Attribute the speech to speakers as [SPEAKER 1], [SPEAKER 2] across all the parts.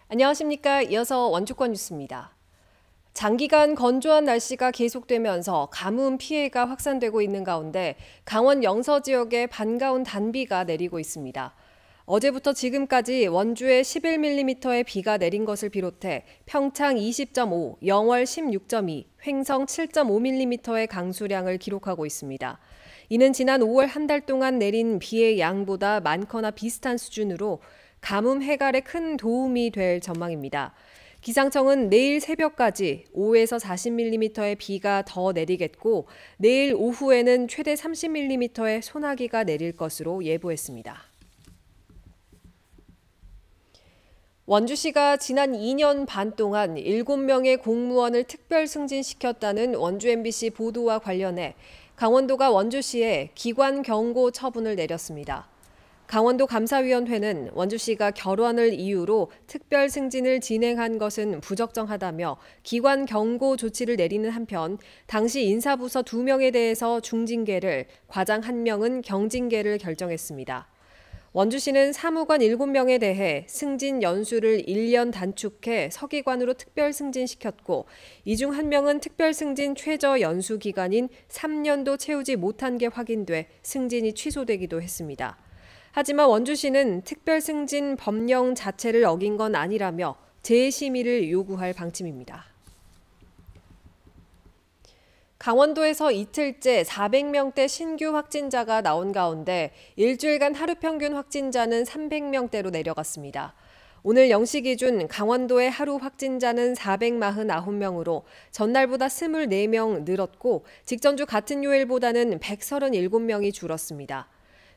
[SPEAKER 1] 안녕하십니까. 이어서 원주권 뉴스입니다. 장기간 건조한 날씨가 계속되면서 가뭄 피해가 확산되고 있는 가운데 강원 영서 지역에 반가운 단비가 내리고 있습니다. 어제부터 지금까지 원주에 11mm의 비가 내린 것을 비롯해 평창 20.5, 영월 16.2, 횡성 7.5mm의 강수량을 기록하고 있습니다. 이는 지난 5월 한 달 동안 내린 비의 양보다 많거나 비슷한 수준으로 가뭄 해갈에 큰 도움이 될 전망입니다. 기상청은 내일 새벽까지 5에서 40mm의 비가 더 내리겠고 내일 오후에는 최대 30mm의 소나기가 내릴 것으로 예보했습니다. 원주시가 지난 2년 반 동안 7명의 공무원을 특별 승진시켰다는 원주 MBC 보도와 관련해 강원도가 원주시에 기관 경고 처분을 내렸습니다. 강원도 감사위원회는 원주시가 결원을 이유로 특별 승진을 진행한 것은 부적정하다며 기관 경고 조치를 내리는 한편 당시 인사부서 2명에 대해서 중징계를, 과장 1명은 경징계를 결정했습니다. 원주시는 사무관 7명에 대해 승진 연수를 1년 단축해 서기관으로 특별 승진시켰고 이 중 1명은 특별 승진 최저 연수 기간인 3년도 채우지 못한 게 확인돼 승진이 취소되기도 했습니다. 하지만 원주시는 특별 승진 법령 자체를 어긴 건 아니라며 재심의를 요구할 방침입니다. 강원도에서 이틀째 400명대 신규 확진자가 나온 가운데 일주일간 하루 평균 확진자는 300명대로 내려갔습니다. 오늘 0시 기준 강원도의 하루 확진자는 449명으로 전날보다 24명 늘었고 직전주 같은 요일보다는 137명이 줄었습니다.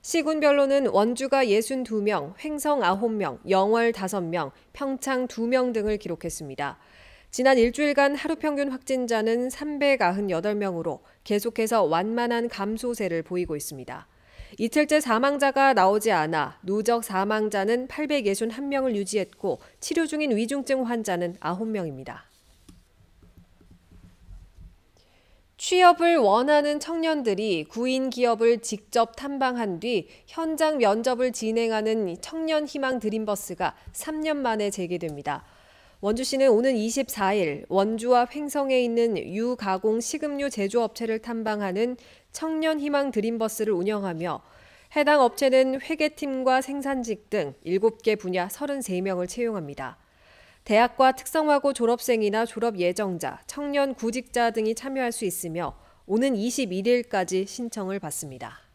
[SPEAKER 1] 시군별로는 원주가 62명, 횡성 9명, 영월 5명, 평창 2명 등을 기록했습니다. 지난 일주일간 하루 평균 확진자는 398명으로 계속해서 완만한 감소세를 보이고 있습니다. 이틀째 사망자가 나오지 않아 누적 사망자는 861명을 유지했고 치료 중인 위중증 환자는 9명입니다. 취업을 원하는 청년들이 구인 기업을 직접 탐방한 뒤 현장 면접을 진행하는 청년희망 드림버스가 3년 만에 재개됩니다. 원주시는 오는 24일 원주와 횡성에 있는 유가공 식음료 제조업체를 탐방하는 청년희망 드림버스를 운영하며 해당 업체는 회계팀과 생산직 등 7개 분야 33명을 채용합니다. 대학과 특성화고 졸업생이나 졸업 예정자, 청년 구직자 등이 참여할 수 있으며 오는 21일까지 신청을 받습니다.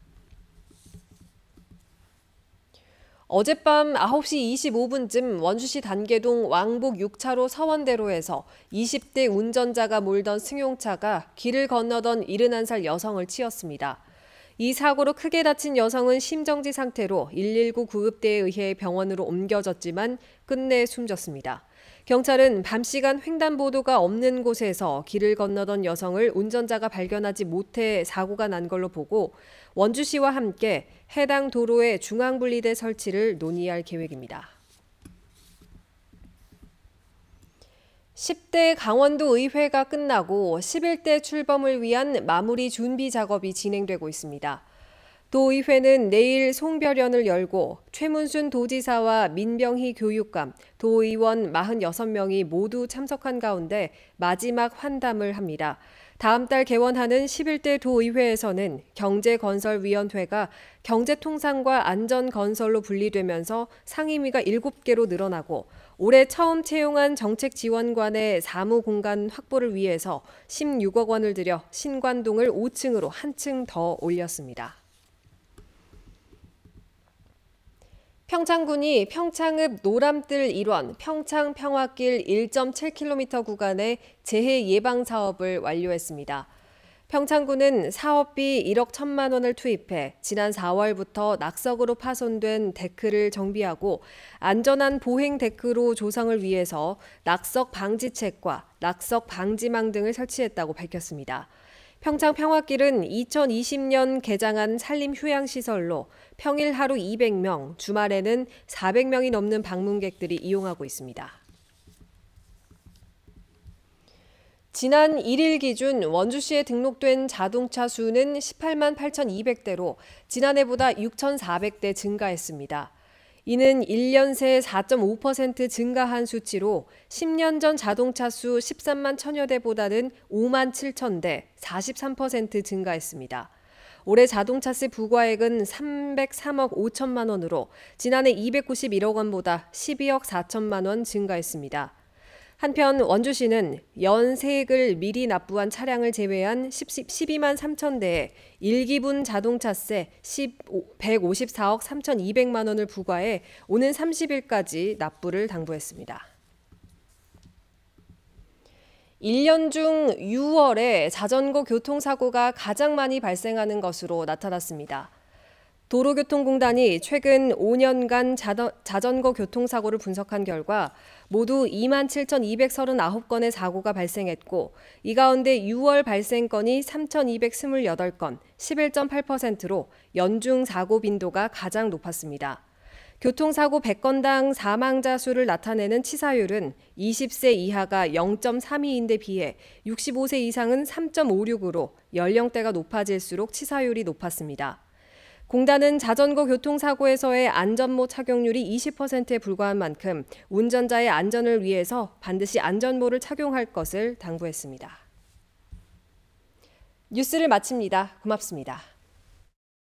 [SPEAKER 1] 어젯밤 9시 25분쯤 원주시 단계동 왕복 6차로 서원대로에서 20대 운전자가 몰던 승용차가 길을 건너던 71살 여성을 치었습니다. 이 사고로 크게 다친 여성은 심정지 상태로 119 구급대에 의해 병원으로 옮겨졌지만 끝내 숨졌습니다. 경찰은 밤시간 횡단보도가 없는 곳에서 길을 건너던 여성을 운전자가 발견하지 못해 사고가 난 걸로 보고 원주시와 함께 해당 도로에 중앙분리대 설치를 논의할 계획입니다. 10대 강원도 의회가 끝나고 11대 출범을 위한 마무리 준비 작업이 진행되고 있습니다. 도의회는 내일 송별연을 열고 최문순 도지사와 민병희 교육감, 도의원 46명이 모두 참석한 가운데 마지막 환담을 합니다. 다음 달 개원하는 11대 도의회에서는 경제건설위원회가 경제통상과 안전건설로 분리되면서 상임위가 7개로 늘어나고 올해 처음 채용한 정책지원관의 사무공간 확보를 위해서 16억 원을 들여 신관동을 5층으로 한층 더 올렸습니다. 평창군이 평창읍 노람뜰 일원 평창평화길 1.7km 구간의 재해 예방 사업을 완료했습니다. 평창군은 사업비 1억 1천만 원을 투입해 지난 4월부터 낙석으로 파손된 데크를 정비하고 안전한 보행 데크로 조성을 위해서 낙석 방지책과 낙석 방지망 등을 설치했다고 밝혔습니다. 평창평화길은 2020년 개장한 산림휴양시설로 평일 하루 200명, 주말에는 400명이 넘는 방문객들이 이용하고 있습니다. 지난 1일 기준 원주시에 등록된 자동차 수는 18만 8,200대로 지난해보다 6,400대 증가했습니다. 이는 1년 새 4.5% 증가한 수치로 10년 전 자동차 수 13만 1,000여 대보다는 5만 7천 대, 43% 증가했습니다. 올해 자동차세 부과액은 303억 5천만 원으로 지난해 291억 원보다 12억 4천만 원 증가했습니다. 한편 원주시는 연세액을 미리 납부한 차량을 제외한 12만 3천 대에 1기분 자동차세 154억 3,200만 원을 부과해 오는 30일까지 납부를 당부했습니다. 1년 중 6월에 자전거 교통사고가 가장 많이 발생하는 것으로 나타났습니다. 도로교통공단이 최근 5년간 자전거 교통사고를 분석한 결과 모두 2만 7,239건의 사고가 발생했고 이 가운데 6월 발생 건이 3,228건, 11.8%로 연중 사고 빈도가 가장 높았습니다. 교통사고 100건당 사망자 수를 나타내는 치사율은 20세 이하가 0.32인데 비해 65세 이상은 3.56으로 연령대가 높아질수록 치사율이 높았습니다. 공단은 자전거 교통사고에서의 안전모 착용률이 20%에 불과한 만큼 운전자의 안전을 위해서 반드시 안전모를 착용할 것을 당부했습니다. 뉴스를 마칩니다. 고맙습니다.